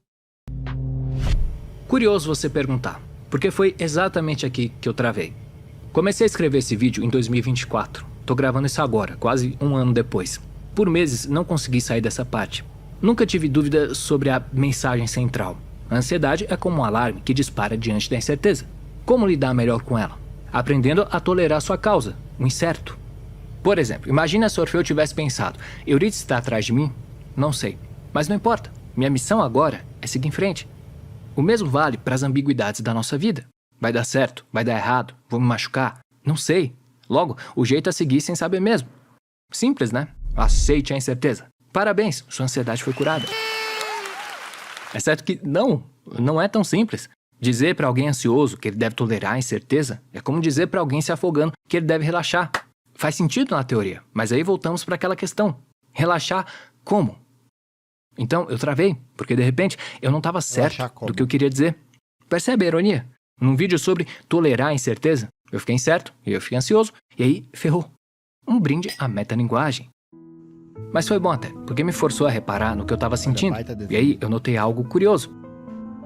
Curioso você perguntar, porque foi exatamente aqui que eu travei. Comecei a escrever esse vídeo em 2024. Tô gravando isso agora, quase 1 ano depois. Por meses não consegui sair dessa parte. Nunca tive dúvida sobre a mensagem central. A ansiedade é como um alarme que dispara diante da incerteza. Como lidar melhor com ela? Aprendendo a tolerar sua causa, o incerto. Por exemplo, imagina se Orfeu tivesse pensado: Eurídice está atrás de mim? Não sei. Mas não importa. Minha missão agora é seguir em frente. O mesmo vale para as ambiguidades da nossa vida. Vai dar certo? Vai dar errado? Vou me machucar? Não sei. Logo, o jeito é seguir sem saber mesmo. Simples, né? Aceite a incerteza. Parabéns, sua ansiedade foi curada. É certo que não é tão simples. Dizer para alguém ansioso que ele deve tolerar a incerteza é como dizer para alguém se afogando que ele deve relaxar. Faz sentido na teoria, mas aí voltamos para aquela questão. Relaxar como? Então, eu travei, porque de repente eu não estava certo do que eu queria dizer. Percebe a ironia? Num vídeo sobre tolerar a incerteza, eu fiquei incerto e eu fiquei ansioso, e aí ferrou. Um brinde à metalinguagem. Mas foi bom até, porque me forçou a reparar no que eu estava sentindo. E aí eu notei algo curioso.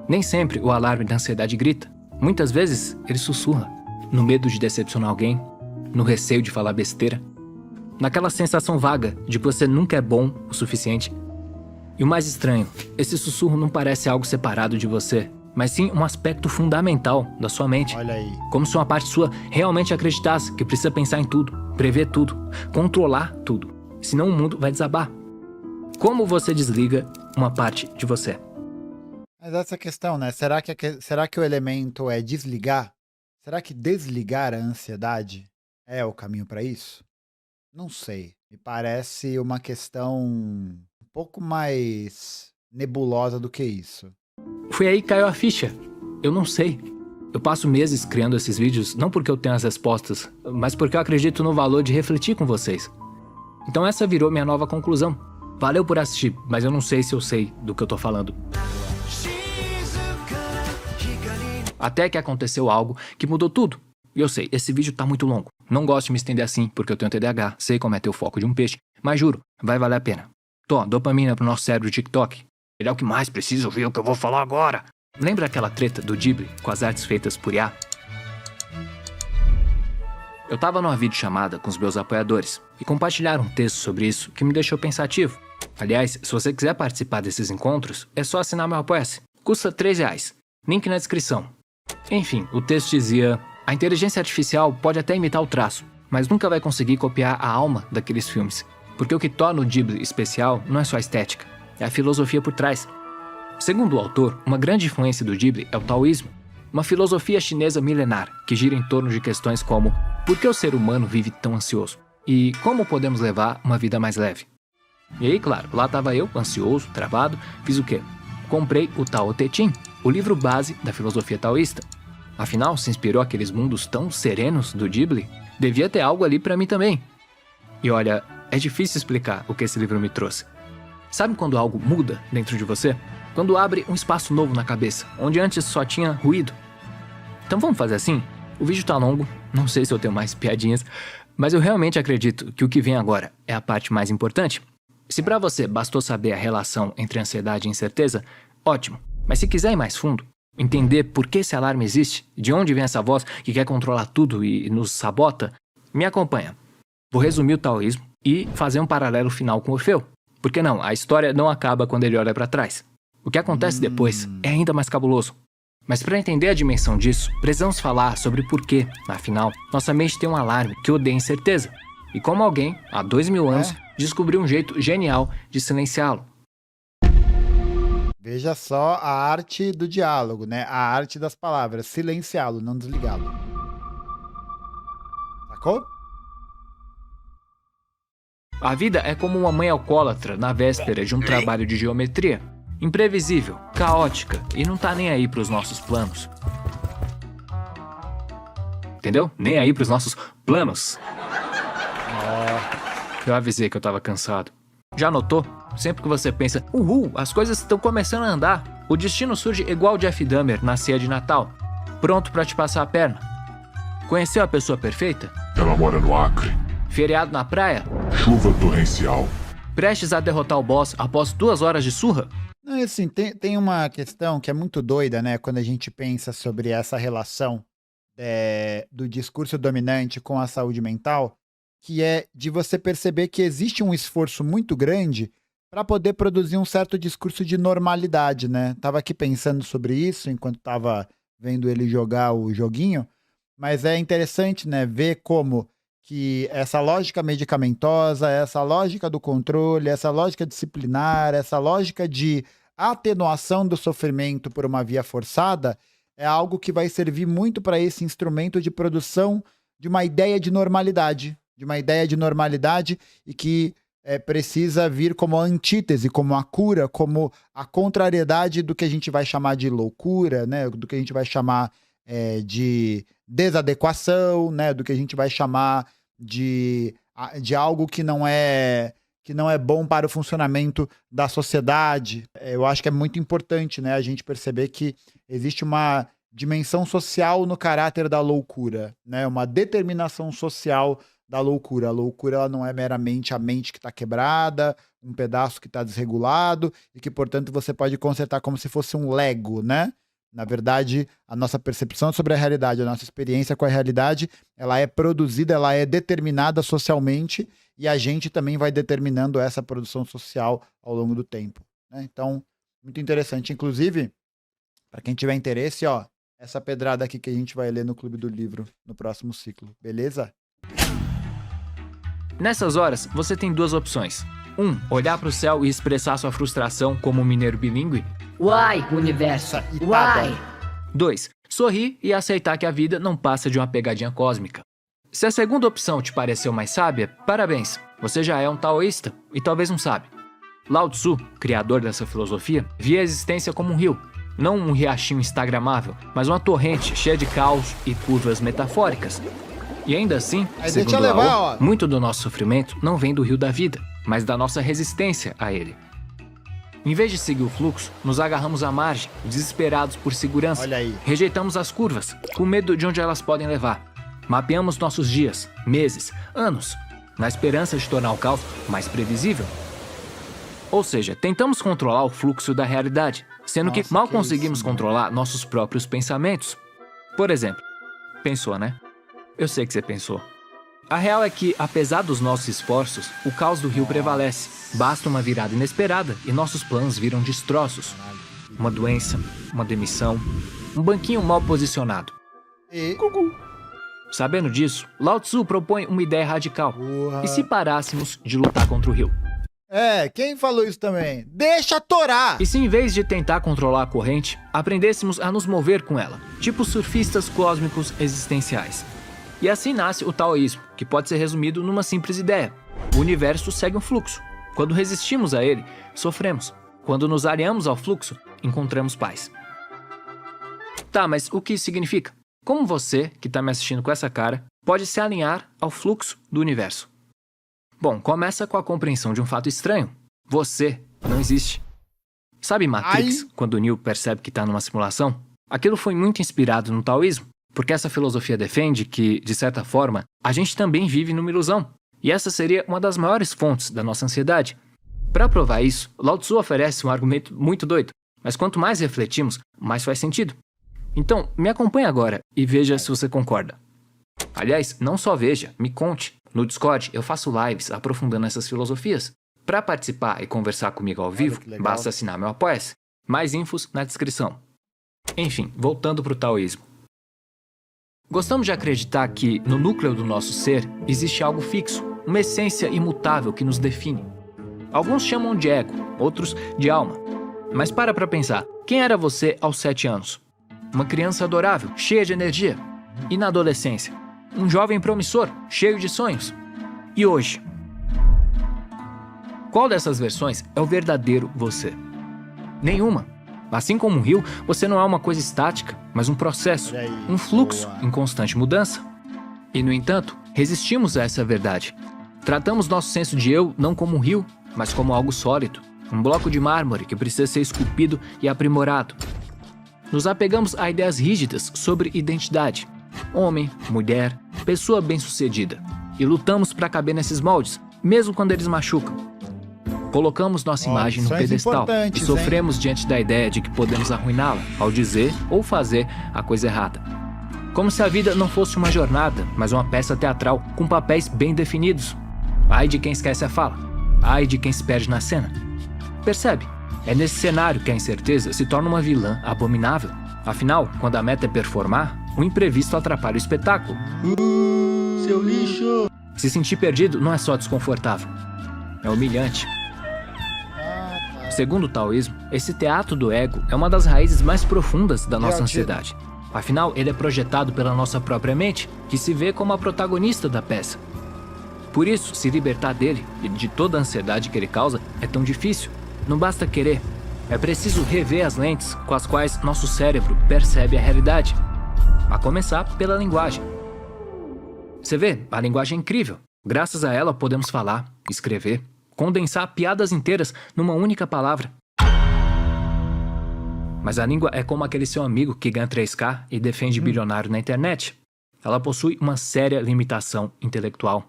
Nem sempre o alarme da ansiedade grita. Muitas vezes ele sussurra. No medo de decepcionar alguém, no receio de falar besteira, naquela sensação vaga de que você nunca é bom o suficiente. E o mais estranho, esse sussurro não parece algo separado de você, mas sim um aspecto fundamental da sua mente. Olha aí. Como se uma parte sua realmente acreditasse que precisa pensar em tudo, prever tudo, controlar tudo. Senão o mundo vai desabar. Como você desliga uma parte de você? Mas essa questão, né? Será que o elemento é desligar? Será que desligar a ansiedade é o caminho para isso? Não sei. Me parece uma questão um pouco mais nebulosa do que isso. Foi aí que caiu a ficha. Eu não sei. Eu passo meses criando esses vídeos, não porque eu tenho as respostas, mas porque eu acredito no valor de refletir com vocês. Então essa virou minha nova conclusão. Valeu por assistir, mas eu não sei se eu sei do que eu tô falando. Até que aconteceu algo que mudou tudo. E eu sei, esse vídeo tá muito longo. Não gosto de me estender assim, porque eu tenho TDAH, sei como é ter o foco de um peixe, mas juro, vai valer a pena. Dopamina pro nosso cérebro TikTok. Ele é o que mais precisa ouvir o que eu vou falar agora. Lembra aquela treta do Ghibli com as artes feitas por IA? Eu tava numa videochamada com os meus apoiadores e compartilharam um texto sobre isso que me deixou pensativo. Aliás, se você quiser participar desses encontros, é só assinar meu Apoia-se. Custa R$3. Link na descrição. Enfim, o texto dizia: a inteligência artificial pode até imitar o traço, mas nunca vai conseguir copiar a alma daqueles filmes. Porque o que torna o Ghibli especial não é só a estética, é a filosofia por trás. Segundo o autor, uma grande influência do Ghibli é o taoísmo, uma filosofia chinesa milenar que gira em torno de questões como por que o ser humano vive tão ansioso e como podemos levar uma vida mais leve. E aí, claro, lá estava eu, ansioso, travado, fiz o quê? Comprei o Tao Te Ching, o livro base da filosofia taoísta. Afinal, se inspirou aqueles mundos tão serenos do Ghibli, devia ter algo ali pra mim também. E olha, é difícil explicar o que esse livro me trouxe. Sabe quando algo muda dentro de você? Quando abre um espaço novo na cabeça, onde antes só tinha ruído. Então vamos fazer assim? O vídeo tá longo, não sei se eu tenho mais piadinhas, mas eu realmente acredito que o que vem agora é a parte mais importante. Se pra você bastou saber a relação entre ansiedade e incerteza, ótimo. Mas se quiser ir mais fundo, entender por que esse alarme existe, de onde vem essa voz que quer controlar tudo e nos sabota, me acompanha. Vou resumir o taoísmo e fazer um paralelo final com Orfeu. Porque não, a história não acaba quando ele olha pra trás. O que acontece depois é ainda mais cabuloso. Mas para entender a dimensão disso, precisamos falar sobre por que, afinal, nossa mente tem um alarme que odeia incerteza. E como alguém, há 2000 anos, descobriu um jeito genial de silenciá-lo. Veja só a arte do diálogo, né? A arte das palavras. Silenciá-lo, não desligá-lo. Sacou? A vida é como uma mãe alcoólatra na véspera de um trabalho de geometria. Imprevisível, caótica e não tá nem aí pros nossos planos. Entendeu? Nem aí pros nossos planos. Eu avisei que eu tava cansado. Já notou? Sempre que você pensa, as coisas estão começando a andar, o destino surge igual Jeff Dahmer na ceia de Natal, pronto pra te passar a perna. Conheceu a pessoa perfeita? Ela mora no Acre. Feriado na praia? Chuva torrencial. Prestes a derrotar o boss após 2 horas de surra? Não, e assim, tem uma questão que é muito doida, né? Quando a gente pensa sobre essa relação do discurso dominante com a saúde mental, que é de você perceber que existe um esforço muito grande para poder produzir um certo discurso de normalidade, né? Tava aqui pensando sobre isso enquanto tava vendo ele jogar o joguinho, mas é interessante, né, ver como que essa lógica medicamentosa, essa lógica do controle, essa lógica disciplinar, essa lógica de atenuação do sofrimento por uma via forçada é algo que vai servir muito para esse instrumento de produção de uma ideia de normalidade, e que precisa vir como a antítese, como a cura, como a contrariedade do que a gente vai chamar de loucura, né? Do que a gente vai chamar de desadequação, né? Do que a gente vai chamar de algo que não é bom para o funcionamento da sociedade. Eu acho que é muito importante, né, a gente perceber que existe uma dimensão social no caráter da loucura, né? Uma determinação social da loucura. A loucura ela não é meramente a mente que está quebrada, um pedaço que está desregulado e que, portanto, você pode consertar como se fosse um Lego, né? Na verdade, a nossa percepção sobre a realidade, a nossa experiência com a realidade, ela é produzida, ela é determinada socialmente e a gente também vai determinando essa produção social ao longo do tempo, né? Então, muito interessante. Inclusive, para quem tiver interesse, ó, essa pedrada aqui que a gente vai ler no Clube do Livro no próximo ciclo, beleza? Nessas horas, você tem 2 opções. 1. Olhar para o céu e expressar sua frustração como um mineiro bilíngue. Uai, universo, uai! 2. Sorrir e aceitar que a vida não passa de uma pegadinha cósmica. Se a segunda opção te pareceu mais sábia, parabéns, você já é um taoísta e talvez não sabe. Lao Tzu, criador dessa filosofia, via a existência como um rio. Não um riachinho instagramável, mas uma torrente cheia de caos e curvas metafóricas. E ainda assim, segundo Lao, muito do nosso sofrimento não vem do rio da vida, mas da nossa resistência a ele. Em vez de seguir o fluxo, nos agarramos à margem, desesperados por segurança. Olha aí. Rejeitamos as curvas, com medo de onde elas podem levar. Mapeamos nossos dias, meses, anos, na esperança de tornar o caos mais previsível. Ou seja, tentamos controlar o fluxo da realidade, sendo que Nossa, mal que conseguimos isso, mano. controlar nossos próprios pensamentos. Por exemplo, pensou, né? Eu sei que você pensou. A real é que, apesar dos nossos esforços, o caos do rio prevalece. Basta uma virada inesperada e nossos planos viram destroços. Uma doença, uma demissão, um banquinho mal posicionado. E... Sabendo disso, Lao Tzu propõe uma ideia radical. Porra. E se parássemos de lutar contra o rio? Quem falou isso também? Deixa torar! E se em vez de tentar controlar a corrente, aprendêssemos a nos mover com ela, tipo surfistas cósmicos existenciais? E assim nasce o taoísmo, que pode ser resumido numa simples ideia. O universo segue um fluxo. Quando resistimos a ele, sofremos. Quando nos aliamos ao fluxo, encontramos paz. Tá, mas o que isso significa? Como você, que está me assistindo com essa cara, pode se alinhar ao fluxo do universo? Bom, começa com a compreensão de um fato estranho. Você não existe. Sabe Matrix, quando o Neo percebe que está numa simulação? Aquilo foi muito inspirado no taoísmo, porque essa filosofia defende que, de certa forma, a gente também vive numa ilusão. E essa seria uma das maiores fontes da nossa ansiedade. Para provar isso, Lao Tzu oferece um argumento muito doido, mas quanto mais refletimos, mais faz sentido. Então, me acompanhe agora e veja se você concorda. Aliás, não só veja, me conte. No Discord, eu faço lives aprofundando essas filosofias. Para participar e conversar comigo ao vivo, que legal. basta assinar meu Apoia-se. Mais infos na descrição. Enfim, voltando para o taoísmo. Gostamos de acreditar que, no núcleo do nosso ser, existe algo fixo, uma essência imutável que nos define. Alguns chamam de ego, outros de alma. Mas para pensar, quem era você aos 7 anos? Uma criança adorável, cheia de energia. E na adolescência? Um jovem promissor, cheio de sonhos. E hoje? Qual dessas versões é o verdadeiro você? Nenhuma. Assim como um rio, você não é uma coisa estática, mas um processo, Olha aí, um fluxo boa. em constante mudança. E, no entanto, resistimos a essa verdade. Tratamos nosso senso de eu não como um rio, mas como algo sólido, um bloco de mármore que precisa ser esculpido e aprimorado. Nos apegamos a ideias rígidas sobre identidade, homem, mulher, pessoa bem-sucedida, e lutamos para caber nesses moldes, mesmo quando eles machucam. Colocamos nossa imagem no lições pedestal e importantes, sofremos diante da ideia de que podemos arruiná-la ao dizer ou fazer a coisa errada. Como se a vida não fosse uma jornada, mas uma peça teatral com papéis bem definidos. Ai de quem esquece a fala. Ai de quem se perde na cena. Percebe? É nesse cenário que a incerteza se torna uma vilã abominável. Afinal, quando a meta é performar, o imprevisto atrapalha o espetáculo. Seu lixo! Se sentir perdido não é só desconfortável, é humilhante. Segundo o taoísmo, esse teatro do ego é uma das raízes mais profundas da nossa ansiedade. Afinal, ele é projetado pela nossa própria mente, que se vê como a protagonista da peça. Por isso, se libertar dele e de toda a ansiedade que ele causa é tão difícil. Não basta querer, é preciso rever as lentes com as quais nosso cérebro percebe a realidade. A começar pela linguagem. Você vê, a linguagem é incrível. Graças a ela podemos falar, escrever, condensar piadas inteiras numa única palavra. Mas a língua é como aquele seu amigo que ganha 3K e defende bilionário na internet. Ela possui uma séria limitação intelectual.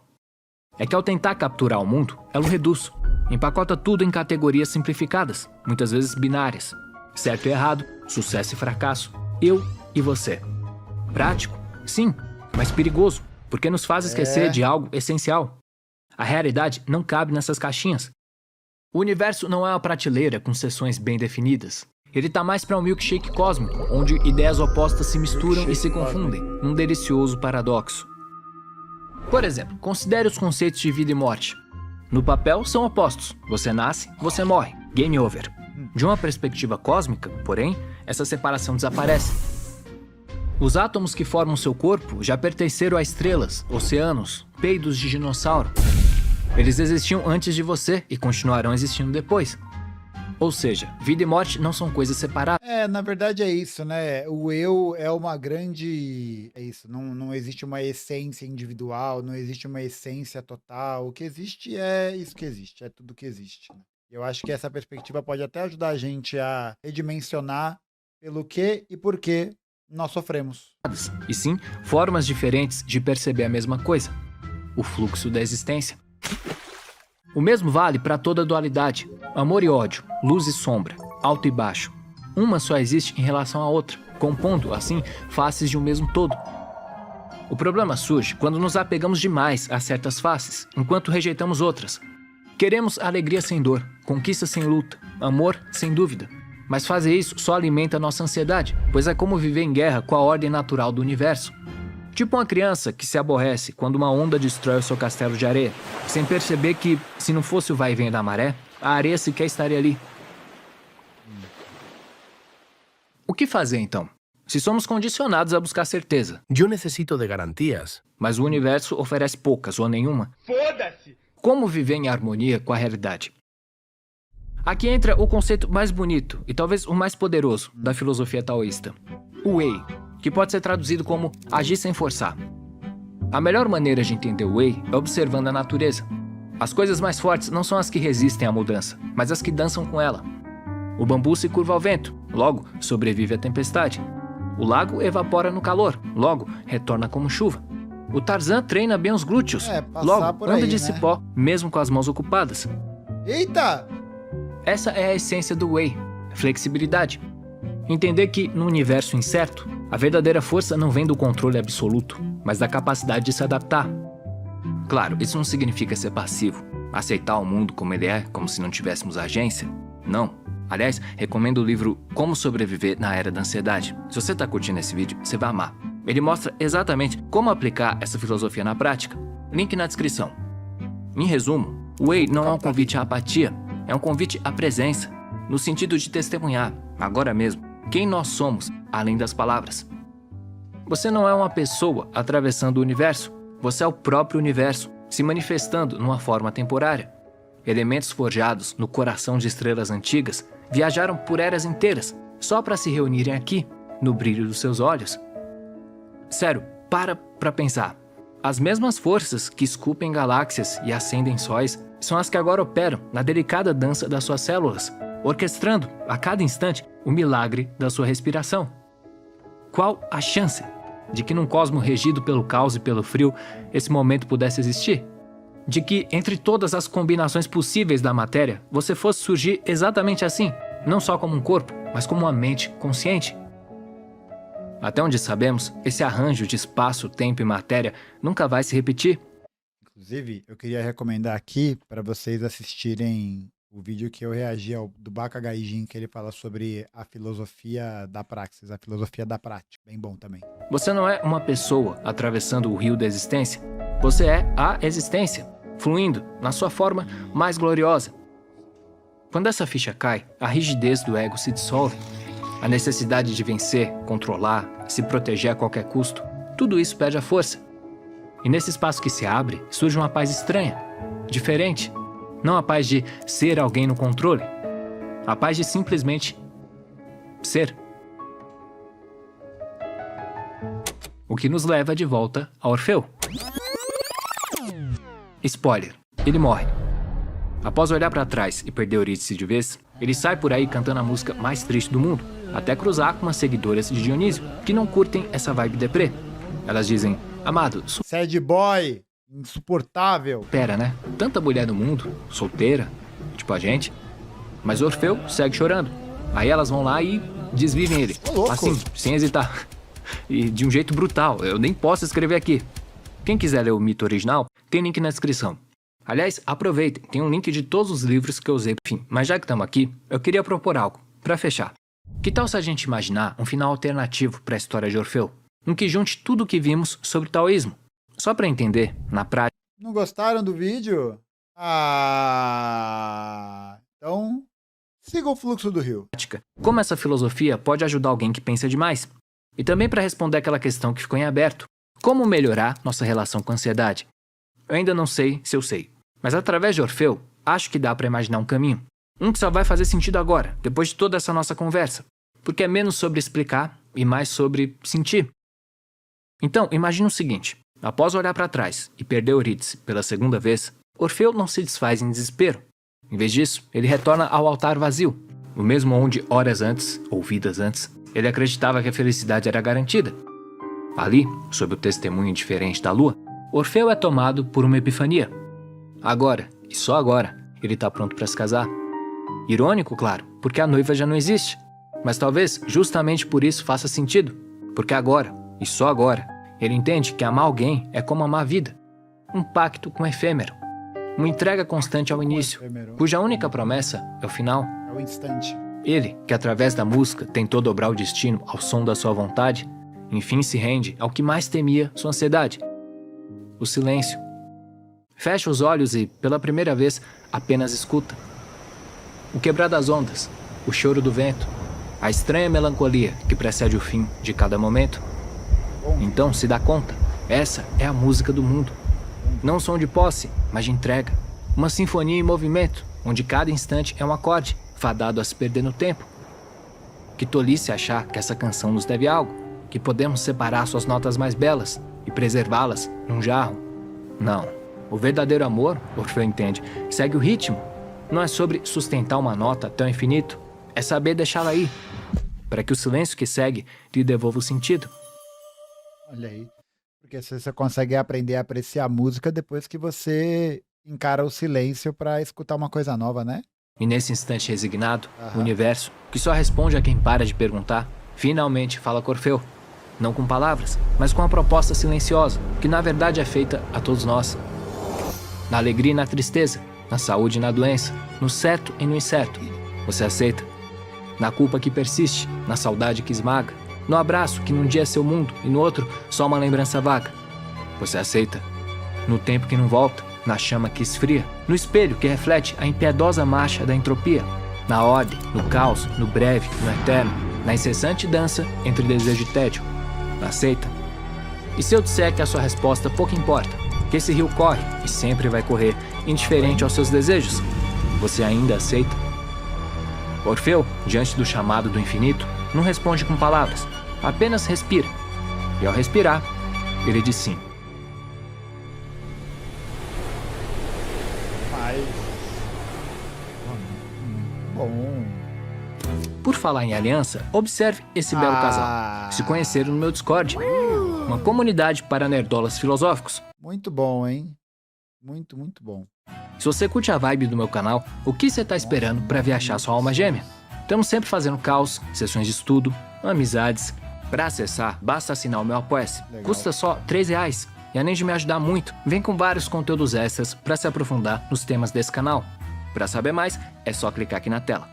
É que ao tentar capturar o mundo, ela o reduz. Empacota tudo em categorias simplificadas, muitas vezes binárias. Certo e errado, sucesso e fracasso, eu e você. Prático? Sim, mas perigoso, porque nos faz esquecer de algo essencial. A realidade não cabe nessas caixinhas. O universo não é uma prateleira com seções bem definidas. Ele tá mais para um milkshake cósmico, onde ideias opostas se misturam e se confundem, num delicioso paradoxo. Por exemplo, considere os conceitos de vida e morte. No papel são opostos. Você nasce, você morre. Game over. De uma perspectiva cósmica, porém, essa separação desaparece. Os átomos que formam seu corpo já pertenceram a estrelas, oceanos, peidos de dinossauro. Eles existiam antes de você e continuarão existindo depois. Ou seja, vida e morte não são coisas separadas. Na verdade é isso, né? O eu é uma grande... É isso, não existe uma essência individual, não existe uma essência total. O que existe é isso que existe, é tudo que existe. Eu acho que essa perspectiva pode até ajudar a gente a redimensionar pelo que e por que nós sofremos. e sim formas diferentes de perceber a mesma coisa, o fluxo da existência. O mesmo vale para toda dualidade, amor e ódio, luz e sombra, alto e baixo. Uma só existe em relação à outra, compondo, assim, faces de um mesmo todo. O problema surge quando nos apegamos demais a certas faces, enquanto rejeitamos outras. Queremos alegria sem dor, conquista sem luta, amor sem dúvida. Mas fazer isso só alimenta nossa ansiedade, pois é como viver em guerra com a ordem natural do universo. Tipo uma criança que se aborrece quando uma onda destrói o seu castelo de areia, sem perceber que, se não fosse o vai e vem da maré, a areia sequer estaria ali. O que fazer então? Se somos condicionados a buscar certeza, Yo necesito de garantías. mas o universo oferece poucas ou nenhuma, como viver em harmonia com a realidade? Aqui entra o conceito mais bonito e talvez o mais poderoso da filosofia taoísta, o Wei, que pode ser traduzido como agir sem forçar. A melhor maneira de entender o Wei é observando a natureza. As coisas mais fortes não são as que resistem à mudança, mas as que dançam com ela. O bambu se curva ao vento, logo sobrevive à tempestade. O lago evapora no calor, logo retorna como chuva. O Tarzan treina bem os glúteos, passar logo por anda aí, de né? cipó, mesmo com as mãos ocupadas. Eita! Essa é a essência do Wei, flexibilidade. Entender que, no universo incerto, a verdadeira força não vem do controle absoluto, mas da capacidade de se adaptar. Claro, isso não significa ser passivo, aceitar o mundo como ele é, como se não tivéssemos agência. Não. Aliás, recomendo o livro Como Sobreviver na Era da Ansiedade. Se você está curtindo esse vídeo, você vai amar. Ele mostra exatamente como aplicar essa filosofia na prática. Link na descrição. Em resumo, o Wei não é um convite à apatia, é um convite à presença, no sentido de testemunhar, agora mesmo, quem nós somos, além das palavras. Você não é uma pessoa atravessando o universo, você é o próprio universo, se manifestando numa forma temporária. Elementos forjados no coração de estrelas antigas viajaram por eras inteiras, só para se reunirem aqui, no brilho dos seus olhos. Sério, para pensar. As mesmas forças que esculpem galáxias e acendem sóis são as que agora operam na delicada dança das suas células, orquestrando, a cada instante, o milagre da sua respiração. Qual a chance de que num cosmo regido pelo caos e pelo frio, esse momento pudesse existir? De que, entre todas as combinações possíveis da matéria, você fosse surgir exatamente assim, não só como um corpo, mas como uma mente consciente? Até onde sabemos, esse arranjo de espaço, tempo e matéria nunca vai se repetir. Inclusive, eu queria recomendar aqui para vocês assistirem o vídeo que eu reagi ao do Baka Gaijin, que ele fala sobre a filosofia da praxis, a filosofia da prática. Bem bom também. Você não é uma pessoa atravessando o rio da existência. Você é a existência, fluindo na sua forma mais gloriosa. Quando essa ficha cai, a rigidez do ego se dissolve. A necessidade de vencer, controlar, se proteger a qualquer custo, tudo isso perde a força. E nesse espaço que se abre, surge uma paz estranha, diferente. Não a paz de ser alguém no controle, a paz de simplesmente ser. O que nos leva de volta a Orfeu. Spoiler, ele morre. Após olhar para trás e perder Eurídice de vez, ele sai por aí cantando a música mais triste do mundo, até cruzar com umas seguidoras de Dionísio, que não curtem essa vibe deprê. Elas dizem, amado, Sad boy, insuportável. supera, né? Tanta mulher no mundo, solteira, tipo a gente. Mas Orfeu segue chorando. Aí elas vão lá e desvivem ele. Ô, louco. Assim, sem hesitar. E de um jeito brutal, eu nem posso escrever aqui. Quem quiser ler o mito original, tem link na descrição. Aliás, aproveitem, tem um link de todos os livros que eu usei. Enfim, mas já que estamos aqui, eu queria propor algo, para fechar. Que tal se a gente imaginar um final alternativo para a história de Orfeu? Um que junte tudo o que vimos sobre o taoísmo. Só para entender, na prática... Não gostaram do vídeo? Então siga o fluxo do rio. Como essa filosofia pode ajudar alguém que pensa demais? E também para responder aquela questão que ficou em aberto. Como melhorar nossa relação com a ansiedade? Eu ainda não sei se eu sei. Mas através de Orfeu, acho que dá para imaginar um caminho. Um que só vai fazer sentido agora, depois de toda essa nossa conversa. Porque é menos sobre explicar e mais sobre sentir. Então, imagine o seguinte. Após olhar para trás e perder Eurídice pela segunda vez, Orfeu não se desfaz em desespero. Em vez disso, ele retorna ao altar vazio, o mesmo onde, horas antes, ou vidas antes, Ele acreditava que a felicidade era garantida. Ali, sob o testemunho diferente da lua, Orfeu é tomado por uma epifania. Agora, e só agora, ele está pronto para se casar. Irônico, claro, porque a noiva já não existe. Mas talvez justamente por isso faça sentido. Porque agora, e só agora, ele entende que amar alguém é como amar a vida. Um pacto com o efêmero. Uma entrega constante ao início, cuja única promessa é o final. É o instante. Ele, que através da música tentou dobrar o destino ao som da sua vontade, enfim se rende ao que mais temia sua ansiedade: o silêncio. Fecha os olhos e, pela primeira vez, apenas escuta. O quebrar das ondas, o choro do vento, a estranha melancolia que precede o fim de cada momento. Então se dá conta, essa é a música do mundo. Não um som de posse, mas de entrega. Uma sinfonia em movimento, onde cada instante é um acorde, fadado a se perder no tempo. Que tolice achar que essa canção nos deve algo, que podemos separar suas notas mais belas e preservá-las num jarro. Não. O verdadeiro amor, Orfeu entende, segue o ritmo. Não é sobre sustentar uma nota até o infinito, é saber deixá-la ir, para que o silêncio que segue lhe devolva o sentido. Olha aí. Porque você consegue aprender a apreciar a música depois que você encara o silêncio para escutar uma coisa nova, né? E nesse instante resignado, o universo, que só responde a quem para de perguntar, finalmente fala com Orfeu. Não com palavras, mas com uma proposta silenciosa, que na verdade é feita a todos nós. Na alegria e na tristeza, na saúde e na doença, no certo e no incerto, você aceita? Na culpa que persiste, na saudade que esmaga, no abraço que num dia é seu mundo e no outro só uma lembrança vaga, você aceita? No tempo que não volta, na chama que esfria, no espelho que reflete a impiedosa marcha da entropia, na ordem, no caos, no breve, no eterno, na incessante dança entre desejo e tédio, aceita? E se eu disser que a sua resposta pouco importa, que esse rio corre e sempre vai correr, indiferente aos seus desejos, você ainda aceita? Orfeu, diante do chamado do infinito, não responde com palavras, apenas respira. E ao respirar, ele diz sim. Mas... Bom... Por falar em aliança, observe esse belo casal. Se conheceram no meu Discord, uma comunidade para nerdolas filosóficos. Muito bom, hein? Muito, muito bom. Se você curte a vibe do meu canal, o que você está esperando para viajar sua alma gêmea? Estamos sempre fazendo caos, sessões de estudo, amizades. Para acessar, basta assinar o meu Apoia-se. Custa só R$3. E além de me ajudar muito, vem com vários conteúdos extras para se aprofundar nos temas desse canal. Para saber mais, é só clicar aqui na tela.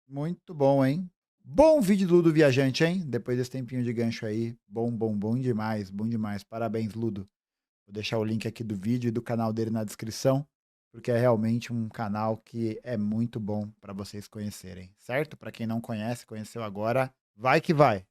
Muito bom, hein? Bom vídeo do Ludo Viajante, hein? Depois desse tempinho de gancho aí. Bom, bom, bom demais, bom demais. Parabéns, Ludo. Vou deixar o link aqui do vídeo e do canal dele na descrição, porque é realmente um canal que é muito bom para vocês conhecerem, certo? Para quem não conhece, conheceu agora, vai que vai.